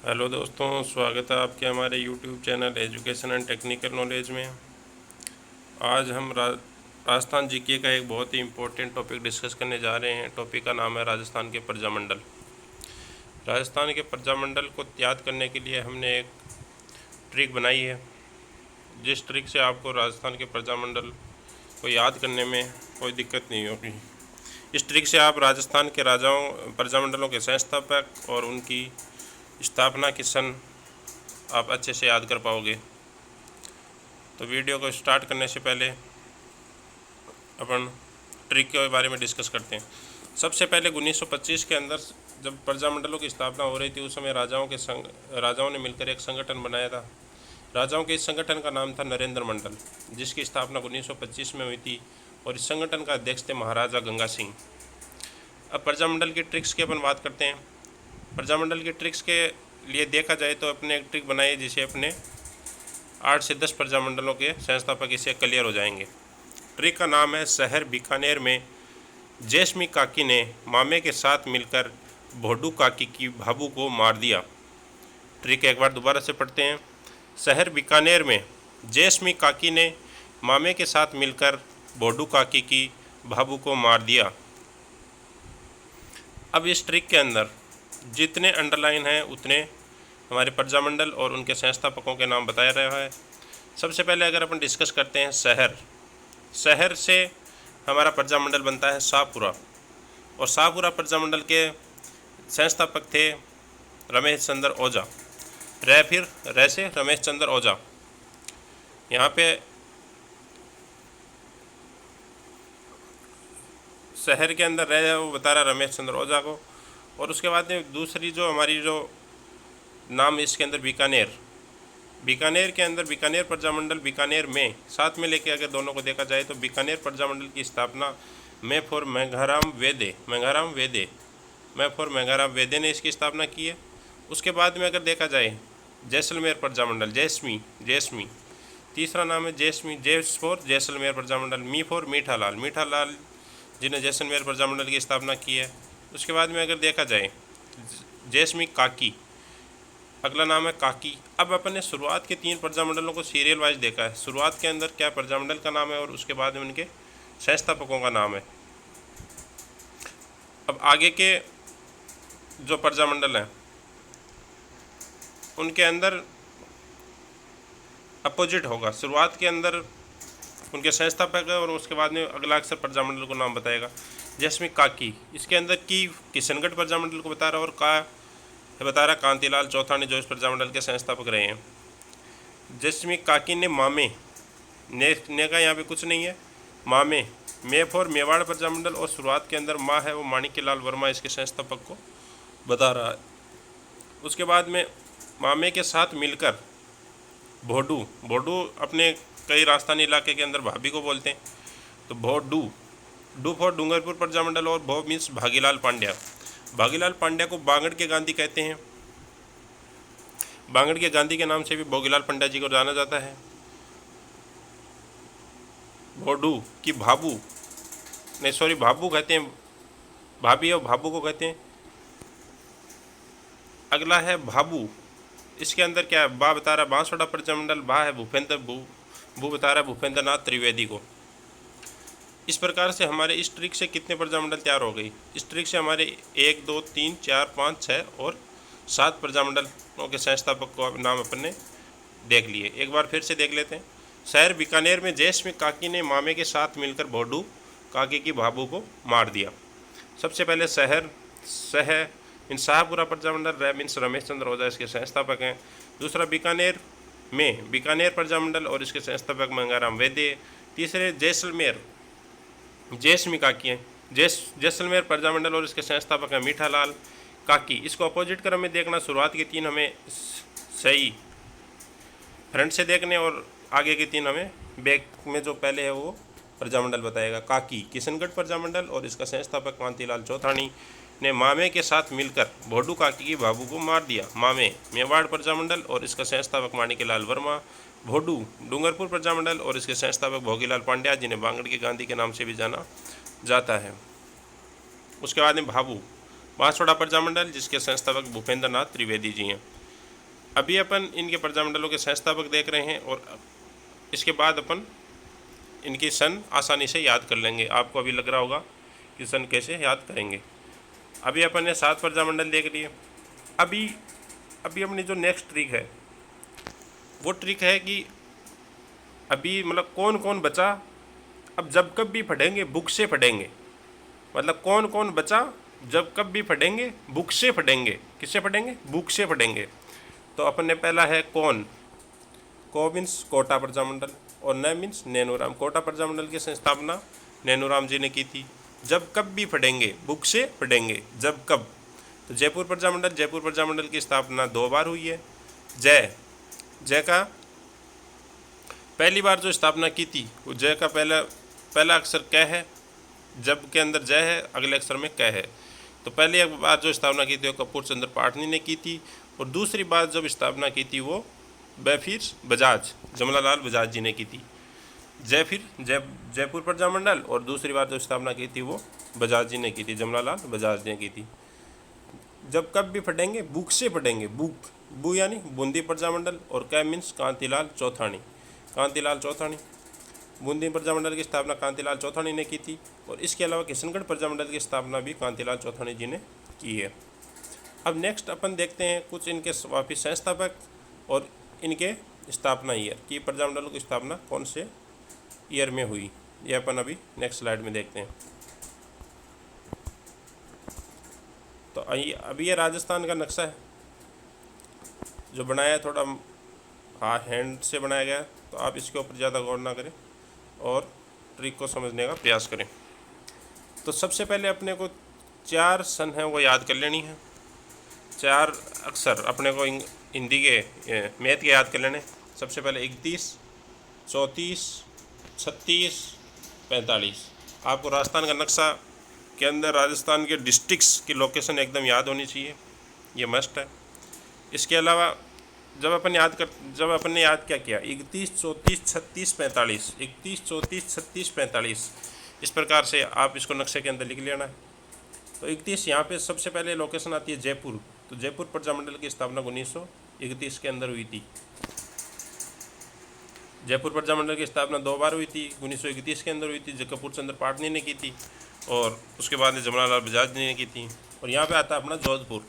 Hello दोस्तों, स्वागत है आपके हमारे YouTube channel education and technical knowledge में। आज हम राजस्थान जीके का एक बहुत ही इम्पोर्टेंट टॉपिक डिस्कस करने जा रहे हैं। टॉपिक का नाम है राजस्थान के प्रजामंडल। राजस्थान के प्रजामंडल को याद करने के लिए हमने एक ट्रिक बनाई है, जिस ट्रिक से आपको राजस्थान के प्रजामंडल को याद करने में कोई दिक्कत नहीं होगी। इस ट्रिक से आप राजस्थान के राजाओं प्रजामंडलों के संस्थापक और उनकी स्थापना के सन आप अच्छे से याद कर पाओगे। तो वीडियो को स्टार्ट करने से पहले अपन ट्रिक के बारे में डिस्कस करते हैं। सबसे पहले 1925 के अंदर जब प्रजामंडलों की स्थापना हो रही थी, उस समय राजाओं ने मिलकर एक संगठन बनाया था। राजाओं के इस संगठन का नाम था नरेंद्र मंडल, जिसकी स्थापना 1925 में हुई थी और इस संगठन का अध्यक्ष थे महाराजा गंगा सिंह। अब प्रजामंडल की ट्रिक्स की अपन बात करते हैं। प्रजामंडल की ट्रिक्स के लिए देखा जाए तो अपने एक ट्रिक बनाई, जिसे अपने 8 से 10 प्रजामंडलों के संस्थापक इसे क्लियर हो जाएंगे। ट्रिक का नाम है शहर बीकानेर में जैस्मी काकी ने मामे के साथ मिलकर भोडू काकी की भाभू को मार दिया। ट्रिक एक बार दोबारा से पढ़ते हैं। शहर बीकानेर में जैस्मी काकी ने मामे के साथ मिलकर भोडू काकी की भाभू को मार दिया। अब इस ट्रिक के अंदर जितने अंडरलाइन हैं उतने हमारे प्रजामंडल और उनके संस्थापकों के नाम बताया रहा है। सबसे पहले अगर अपन डिस्कस करते हैं शहर से हमारा प्रजामंडल बनता है शाहपुरा, और शाहपुरा प्रजामंडल के संस्थापक थे रमेश चंद्र ओझा। रह से रमेश चंद्र ओझा। यहाँ पे शहर के अंदर रह वो बता रहा रमेश चंद्र ओझा को। और उसके बाद में दूसरी जो हमारी जो नाम इसके अंदर बीकानेर के अंदर बीकानेर प्रजामंडल बीकानेर में साथ में लेके अगर दोनों को देखा जाए तो बीकानेर प्रजामंडल की स्थापना मैं फॉर मेघाराम वेदे ने इसकी स्थापना की है। उसके बाद में अगर देखा जाए जैसलमेर प्रजामंडल जैस्मी तीसरा नाम है जेस for Jaisalmer Prajamandal, me for मीठा लाल जिन्हें जैसलमेर प्रजामंडल की स्थापना की है। उसके बाद में अगर देखा जाए जैस्मी काकी, अगला नाम है काकी। अब अपन ने शुरुआत के 3 प्रजामंडलों को सीरियल वाइज देखा है। शुरुआत के अंदर क्या प्रजामंडल का नाम है और उसके बाद में उनके संस्थापकों का नाम है। अब आगे के जो प्रजामंडल हैं उनके अंदर अपोजिट होगा। शुरुआत के अंदर उनके संस्थापक है और उसके बाद में अगला अक्सर प्रजामंडल को नाम बताएगा। जैस्मी काकी, इसके अंदर की किशनगढ़ प्रजामंडल को बता रहा और का बता रहा कांतिलाल चौथानी, जो इस प्रजामंडल के संस्थापक रहे हैं। जैस्मी काकी ने मामे ने का यहाँ पे कुछ नहीं है, मामे मे फॉर मेवाड़ प्रजामंडल, और शुरुआत के अंदर माँ है वो माणिक्यलाल वर्मा इसके संस्थापक को बता रहा है। उसके बाद में मामे के साथ मिलकर भोडू अपने कई राजस्थानी इलाके के अंदर भाभी को बोलते हैं, तो डू फॉर डूंगरपुर प्रजामंडल, और भो मीन्स भागीलाल पांड्या को बांगड़ के गांधी कहते हैं। बांगड़ के गांधी के नाम से भी भोगीलाल पांड्या जी को जाना जाता है। भोडू की भाभू कहते हैं, भाभी और भाभू को कहते हैं। अगला है भाबू, इसके अंदर क्या है, बा बता रहा बांसवाड़ा प्रजामंडल, बा है भू बता रहा भूपेंद्र नाथ त्रिवेदी को। इस प्रकार से हमारे इस ट्रिक से कितने प्रजामंडल तैयार हो गई। इस ट्रिक से हमारे 1 2 3 4 5 6 और 7 प्रजामंडलों के संस्थापक को नाम अपन ने देख लिए। एक बार फिर से देख लेते हैं। शहर बीकानेर में जैस्मी काकी ने मामे के साथ मिलकर भोडू काकी की भाभू को मार दिया। सबसे पहले इन शाहपुरा प्रजामंडल मीन्स रमेश चंद्र ओझा इसके संस्थापक हैं। दूसरा बीकानेर प्रजामंडल और इसके संस्थापक मंगाराम वेदे। तीसरे जैस्मी काकी हैं, जैसलमेर प्रजामंडल और इसके संस्थापक हैं मीठा लाल काकी। इसको अपोजिट क्रम में देखना, शुरुआत के 3 हमें सही फ्रंट से देखने और आगे के 3 हमें बैक में जो पहले है वो प्रजामंडल बताएगा। काकी किशनगढ़ प्रजामंडल और इसका संस्थापक कांतिलाल चौथानी ने मामे के साथ मिलकर भोडू काकी की भाभू को मार दिया। मामे मेवाड़ प्रजामंडल और इसका संस्थापक माणिक्यलाल वर्मा। भोडू डूंगरपुर प्रजामंडल और इसके संस्थापक भोगीलाल पांड्या, जिन्हें बांगड़ के गांधी के नाम से भी जाना जाता है। उसके बाद में भाभू बांसवाड़ा प्रजामंडल, जिसके संस्थापक भूपेंद्र नाथ त्रिवेदी जी हैं। अभी अपन इनके प्रजामंडलों के संस्थापक देख रहे हैं और इसके बाद अपन इनकी सन आसानी से याद कर लेंगे। आपको अभी लग रहा होगा कि सन कैसे याद करेंगे। अभी अपन ने 7 प्रजामंडल देख लिए। अभी अपनी जो नेक्स्ट ट्रिक है वो ट्रिक है कि अभी मतलब कौन कौन बचा। अब जब कब भी पढ़ेंगे बुक से पढ़ेंगे, मतलब कौन कौन बचा जब कब भी पढ़ेंगे बुक से पढ़ेंगे। किससे पढ़ेंगे? बुक से पढ़ेंगे। तो अपन ने पहला है कौन। को मीन्स कोटा प्रजामंडल और न मीन्स नैनूराम। कोटा प्रजामंडल की स्थापना नैनूराम जी ने की थी। जब कब भी पढ़ेंगे बुक से पढ़ेंगे, जब कब। तो जयपुर प्रजामंडल की स्थापना 2 बार हुई है। जय का पहली बार जो स्थापना की थी वो जय का पहला अक्षर क है, जब के अंदर जय है, अगले अक्षर में क है। तो पहली बार जो स्थापना की थी वो कपूर चंद्र पाटनी ने की थी और दूसरी बार जब स्थापना की थी वो फिर बजाज जमनालाल बजाज जी ने की थी। जयपुर प्रजामंडल और दूसरी बार जो स्थापना की थी वो बजाज जी ने की थी, जमनालाल बजाज ने की थी। जब कब भी पढ़ेंगे बुक से पढ़ेंगे। बू यानी बूंदी प्रजामंडल और कै मीन्स कांतिलाल चौथानी। बूंदी प्रजामंडल की स्थापना कांतिलाल चौथानी ने की थी और इसके अलावा किशनगढ़ प्रजामंडल की स्थापना भी कांतिलाल चौथानी जी ने की है। अब नेक्स्ट अपन देखते हैं कुछ इनके वापिस संस्थापक और इनके स्थापना ईयर कि प्रजामंडलों की स्थापना कौन से ईयर में हुई। ये अपन अभी नेक्स्ट स्लाइड में देखते हैं। तो अभी ये राजस्थान का नक्शा है जो बनाया है, थोड़ा हैंड से बनाया गया है, तो आप इसके ऊपर ज़्यादा गौर ना करें और ट्रिक को समझने का प्रयास करें। तो सबसे पहले अपने को 4 सन हैं वो याद कर लेनी है। 4 अक्षर अपने को हिंदी के मैथ के याद कर लेने। सबसे पहले 31, 34, 36, 45। आपको राजस्थान का नक्शा के अंदर राजस्थान के डिस्ट्रिक्ट्स की लोकेशन एकदम याद होनी चाहिए, ये मस्ट है। इसके अलावा जब अपन ने याद क्या किया 31, 34, 36, 45, 31, 34, 36, 45, इस प्रकार से आप इसको नक्शे के अंदर लिख लेना है। तो 31 यहाँ पे सबसे पहले लोकेशन आती है जयपुर। तो जयपुर प्रजामंडल की स्थापना 1931 के अंदर हुई थी। जयपुर प्रजामंडल की स्थापना 2 बार हुई थी। 1931 के अंदर हुई थी, जो कपूर चंद्र पाटनी ने की थी और उसके बाद जमनालाल बजाज ने की थी। और यहाँ पे आता है अपना जोधपुर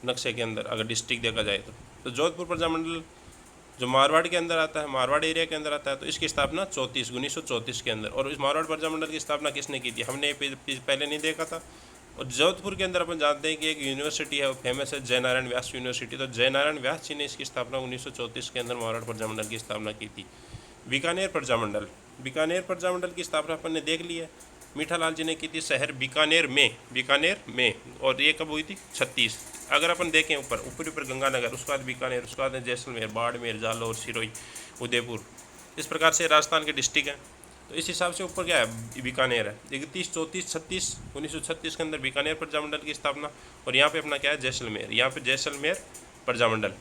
नक्शे के अंदर, अगर डिस्ट्रिक्ट देखा जाए तो जोधपुर प्रजामंडल जो मारवाड़ के अंदर आता है, मारवाड़ एरिया के अंदर आता है, तो इसकी स्थापना 1934 के अंदर। और इस मारवाड़ प्रजामंडल की स्थापना किसने की थी हमने पहले नहीं देखा था। और जोधपुर के अंदर अपन जानते हैं कि एक यूनिवर्सिटी है वो फेमस है जयनारायण व्यास यूनिवर्सिटी। तो जयनारायण व्यास जी ने इसकी स्थापना 1934 के अंदर मारवाड़ प्रजामंडल की स्थापना की थी। बीकानेर प्रजामंडल की स्थापना अपन ने देख ली है, मीठालाल जी ने की थी शहर बीकानेर में। और ये कब हुई थी 36। अगर अपन देखें ऊपर गंगानगर, उसके बाद बीकानेर, उसके बाद जैसलमेर, बाड़मेर, जालौर, सिरोही, उदयपुर, इस प्रकार से राजस्थान के डिस्ट्रिक्ट हैं। तो इस हिसाब से ऊपर क्या है बीकानेर है। 31, 34, 36, 1936 के अंदर बीकानेर प्रजामंडल की स्थापना। और यहाँ पे अपना क्या है जैसलमेर, यहाँ पे जैसलमेर प्रजामंडल।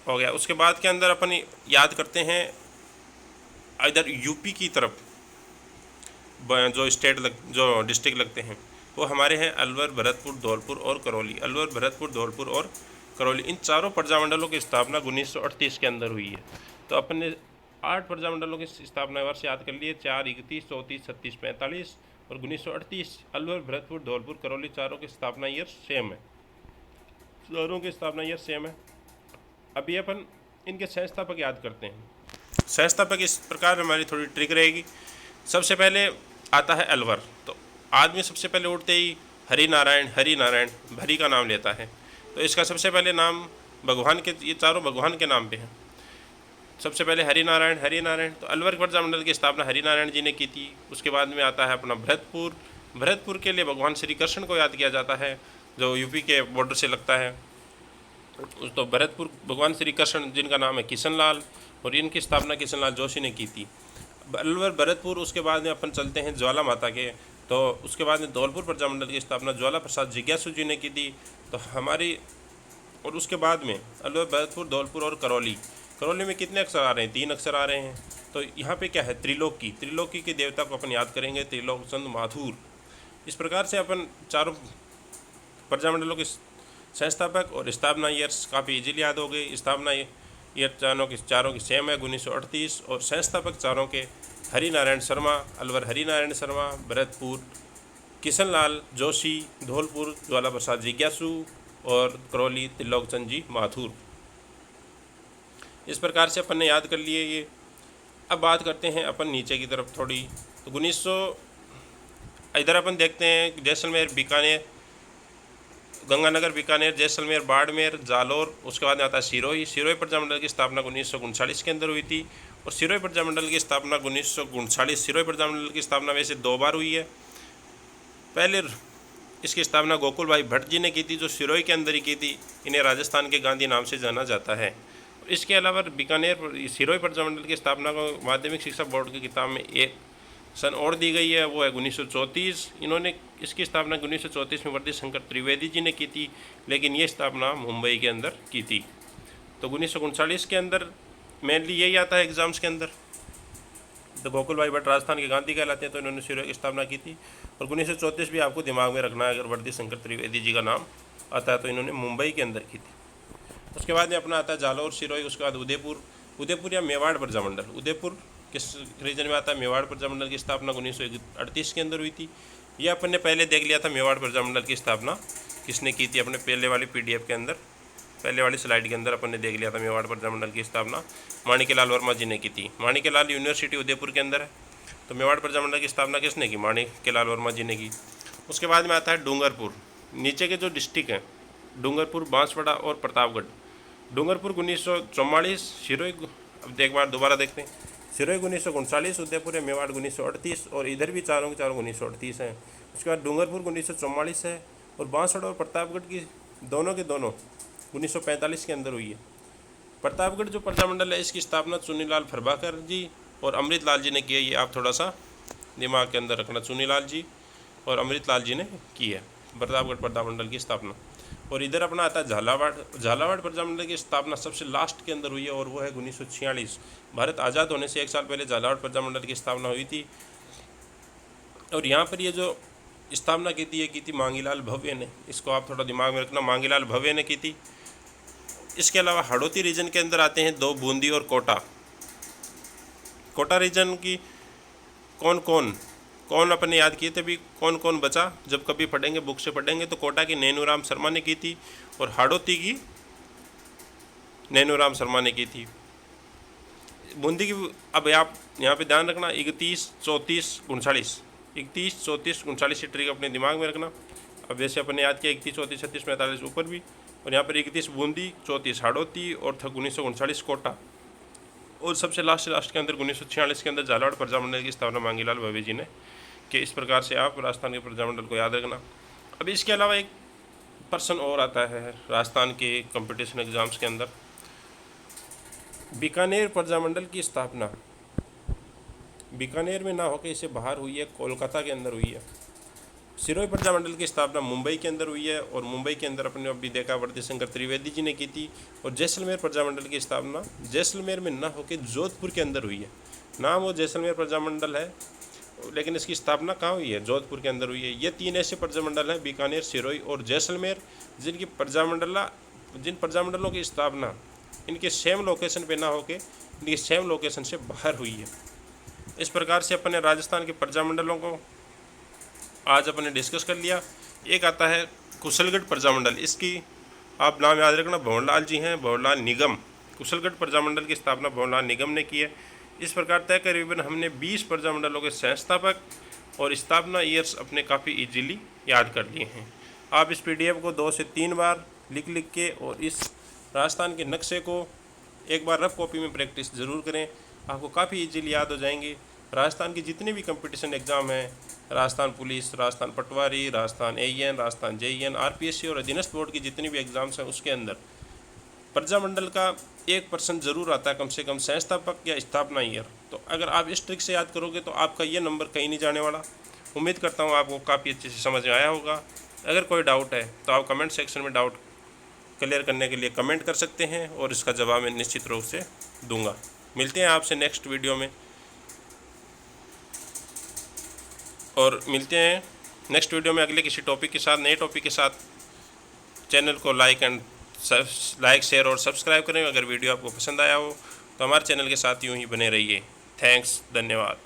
हो गया। उसके बाद के अंदर अपन याद करते हैं इधर यूपी की तरफ जो डिस्ट्रिक्ट लगते हैं वो हमारे हैं अलवर, भरतपुर, धौलपुर और करौली। इन चारों प्रजामंडलों की स्थापना 1938 के अंदर हुई है। तो अपन ने 8 प्रजामंडलों की स्थापना वर्ष याद कर लिए, 4, 31, 34, 36, 45 और 1938। अलवर, भरतपुर, धौलपुर, करौली चारों की स्थापना ईयर सेम है। अभी अपन इनके संस्थापक याद करते हैं। संस्थापक इस प्रकार हमारी थोड़ी ट्रिक रहेगी। सबसे पहले आता है अलवर। तो आदमी सबसे पहले उठते ही हरि नारायण भरी का नाम लेता है। तो इसका सबसे पहले नाम भगवान के, ये चारों भगवान के नाम पे हैं। सबसे पहले हरि नारायण। तो अलवर प्रजामंडल की स्थापना हरि नारायण जी ने की थी। उसके बाद में आता है अपना भरतपुर के लिए भगवान श्री कृष्ण को याद किया जाता है, जो यूपी के बॉर्डर से लगता है। तो भरतपुर भगवान श्री कृष्ण जिनका नाम है किशनलाल, और इनकी स्थापना किशनलाल जोशी ने की थी। अलवर, भरतपुर, उसके बाद में अपन चलते हैं ज्वाला माता के। तो उसके बाद में धौलपुर प्रजामंडल की स्थापना ज्वाला प्रसाद जिज्ञासु जी ने की थी। तो हमारी, और उसके बाद में अलवर, भरतपुर, धौलपुर और करौली में कितने अक्षर आ रहे हैं? 3 अक्षर आ रहे हैं। तो तो यहाँ पे क्या है, त्रिलोकी, त्रिलोकी के देवता को अपन याद करेंगे, त्रिलोकचंद माथुर। इस प्रकार से अपन चारों प्रजामंडलों के संस्थापक और स्थापना ईयर्स काफ़ी इजीली याद हो गई। स्थापना ईयर चारों की सेम है 1938, और संस्थापक चारों के हरि नारायण शर्मा, अलवर हरि नारायण शर्मा, भरतपुर किशन लाल जोशी, धौलपुर ज्वाला प्रसाद जिज्ञासु और करौली त्रिलोकचंद जी माथुर। इस प्रकार से अपन ने याद कर लिए ये। अब बात करते हैं अपन नीचे की तरफ थोड़ी। तो 1900 इधर अपन देखते हैं जैसलमेर, बीकानेर, गंगानगर, बीकानेर, जैसलमेर, बाड़मेर, जालौर। उसके बाद में आता है सिरोही। सिरोही प्रजामंडल की स्थापना 1939 के अंदर हुई थी, और सिरोही प्रजामंडल की स्थापना 1939, सिरोही प्रजामंडल की स्थापना वैसे 2 बार हुई है। पहले इसकी स्थापना गोकुल भाई भट्ट जी ने की थी, जो सिरोही के अंदर ही की थी। इन्हें राजस्थान के गांधी नाम से जाना जाता है। इसके अलावा बीकानेर सिरोही प्रजामंडल की स्थापना को माध्यमिक शिक्षा बोर्ड की किताब में एक सन और दी गई है, वो है 1934। इन्होंने इसकी स्थापना 1934 में वर्दी शंकर त्रिवेदी जी ने की थी, लेकिन ये स्थापना मुंबई के अंदर की थी। तो 1939 के अंदर मेनली यही आता है एग्जाम्स के अंदर। तो गोकुल भाई भट्ट राजस्थान के गांधी कहलाते हैं, तो इन्होंने सिरोही की स्थापना की थी। और 1934 भी आपको दिमाग में रखना है, अगर वर्दी शंकर त्रिवेदी जी का नाम आता है तो इन्होंने मुंबई के अंदर की थी। उसके बाद में अपना आता है जालौर, सिरोही, उसके बाद उदयपुर। उदयपुर या मेवाड़ प्रजामंडल, उदयपुर किस रीजन में आता है? मेवाड़ प्रजामंडल की स्थापना 1938 के अंदर हुई थी। यह अपन ने पहले देख लिया था, मेवाड़ प्रजामंडल की स्थापना किसने की थी, अपने पहले वाली PDF के अंदर, पहले वाली स्लाइड के अंदर अपन ने देख लिया था। मेवाड़ प्रजामंडल की स्थापना माणिक्यलाल वर्मा जी ने की थी। माणिक्यलाल यूनिवर्सिटी उदयपुर के अंदर है। तो मेवाड़ प्रजामंडल की स्थापना किसने की? माणिक्यलाल वर्मा जी ने की। उसके बाद में आता है डूंगरपुर। नीचे के जो डिस्ट्रिक्ट हैं, डूंगरपुर, बांसवाड़ा और प्रतापगढ़। डूंगरपुर 1944, सिरोही, अब एक बार दोबारा देखते हैं, सिरोही 1939, उदयपुर या मेवाड़ 1938, और इधर भी चारों के चारों 1938 हैं। उसके बाद डूंगरपुर 1944 है, और बांसवाड़ा और प्रतापगढ़ की दोनों के दोनों 1945 के अंदर हुई है। प्रतापगढ़ जो प्रजामंडल है, इसकी स्थापना चुनीलाल प्रभाकर जी और अमृतलाल जी ने की है। ये आप थोड़ा सा दिमाग के अंदर रखना, चुनीलाल जी और अमृतलाल जी ने की है प्रतापगढ़ प्रजामंडल की स्थापना। और इधर अपना आता है झालावाड़। झालावाड़ प्रजामंडल की स्थापना सबसे लास्ट के अंदर हुई है, और वो है 1946। भारत आज़ाद होने से 1 साल पहले झालावाड़ प्रजामंडल की स्थापना हुई थी। और यहाँ पर ये जो स्थापना की थी, ये की थी मांगीलाल भव्य ने। इसको आप थोड़ा दिमाग में रखना, मांगीलाल भव्य ने की थी। इसके अलावा हड़ौती रीजन के अंदर आते हैं 2, बूंदी और कोटा। कोटा रीजन की कौन अपने याद किए थे भी, कौन कौन बचा, जब कभी पढ़ेंगे बुक से पढ़ेंगे तो कोटा की नैनूराम शर्मा ने की थी, और हाड़ौती की नैनूराम शर्मा ने की थी। बूंदी की, अब आप यहाँ पे ध्यान रखना, 31, 34, 39, 31, 34, 39 ये ट्रिक अपने दिमाग में रखना। अब जैसे अपने याद किया 31, 34, 36, 45 ऊपर भी, और यहाँ पर 31 बूंदी, 34 हाड़ौती और 1939 कोटा, और सबसे लास्ट के अंदर 1946 के अंदर झालावाड़ प्रजामंडल की स्थापना मांगीलाल भव्य जी ने कि। इस प्रकार से आप राजस्थान के प्रजामंडल को याद रखना। अब इसके अलावा एक पर्सन और आता है राजस्थान के कंपटीशन एग्जाम्स के अंदर। बीकानेर प्रजामंडल की स्थापना बीकानेर में ना होकर इसे बाहर हुई है, कोलकाता के अंदर हुई है। सिरोही प्रजामंडल की स्थापना मुंबई के अंदर हुई है, और मुंबई के अंदर अपने अभी देखा वर्दी शंकर त्रिवेदी जी ने की थी। और जैसलमेर प्रजामंडल की स्थापना जैसलमेर में ना होकर जोधपुर के अंदर हुई है। नाम वो जैसलमेर प्रजामंडल है, लेकिन इसकी स्थापना कहाँ हुई है? जोधपुर के अंदर हुई है। ये 3 ऐसे प्रजामंडल हैं, बीकानेर, सिरोही और जैसलमेर, जिन प्रजामंडलों की स्थापना इनके सेम लोकेशन पे ना होके इनकी सेम लोकेशन से बाहर हुई है। इस प्रकार से अपन ने राजस्थान के प्रजामंडलों को आज अपन ने डिस्कस कर लिया। एक आता है कुशलगढ़ प्रजामंडल। इसकी आप नाम याद रखना, भंवरलाल जी हैं, भंवरलाल निगम। कुशलगढ़ प्रजामंडल की स्थापना भंवरलाल निगम ने की है। इस प्रकार तय करीबन हमने 20 प्रजामंडलों के संस्थापक और स्थापना ईयर्स अपने काफ़ी इजीली याद कर लिए हैं। आप इस PDF को 2 से 3 बार लिख के और इस राजस्थान के नक्शे को एक बार रफ कॉपी में प्रैक्टिस ज़रूर करें, आपको काफ़ी इजीली याद हो जाएंगे। राजस्थान की जितने भी कंपटीशन एग्ज़ाम हैं, Rajasthan police, Rajasthan patwari, Rajasthan AEN, Rajasthan JEN, RPSC और अधीनस्थ बोर्ड की जितनी भी एग्ज़ाम्स हैं, उसके अंदर प्रजामंडल का 1% ज़रूर आता है, कम से कम संस्थापक या स्थापना ईयर। तो अगर आप इस ट्रिक से याद करोगे तो आपका ये नंबर कहीं नहीं जाने वाला। उम्मीद करता हूँ आपको काफ़ी अच्छे से समझ में आया होगा। अगर कोई डाउट है तो आप कमेंट सेक्शन में डाउट क्लियर करने के लिए कमेंट कर सकते हैं, और इसका जवाब मैं निश्चित रूप से दूंगा। मिलते हैं आपसे नेक्स्ट वीडियो में। और मिलते हैं नेक्स्ट वीडियो में अगले किसी टॉपिक के साथ, नए टॉपिक के साथ। चैनल को लाइक शेयर और सब्सक्राइब करें। अगर वीडियो आपको पसंद आया हो तो हमारे चैनल के साथ यूं ही बने रहिए। थैंक्स, धन्यवाद।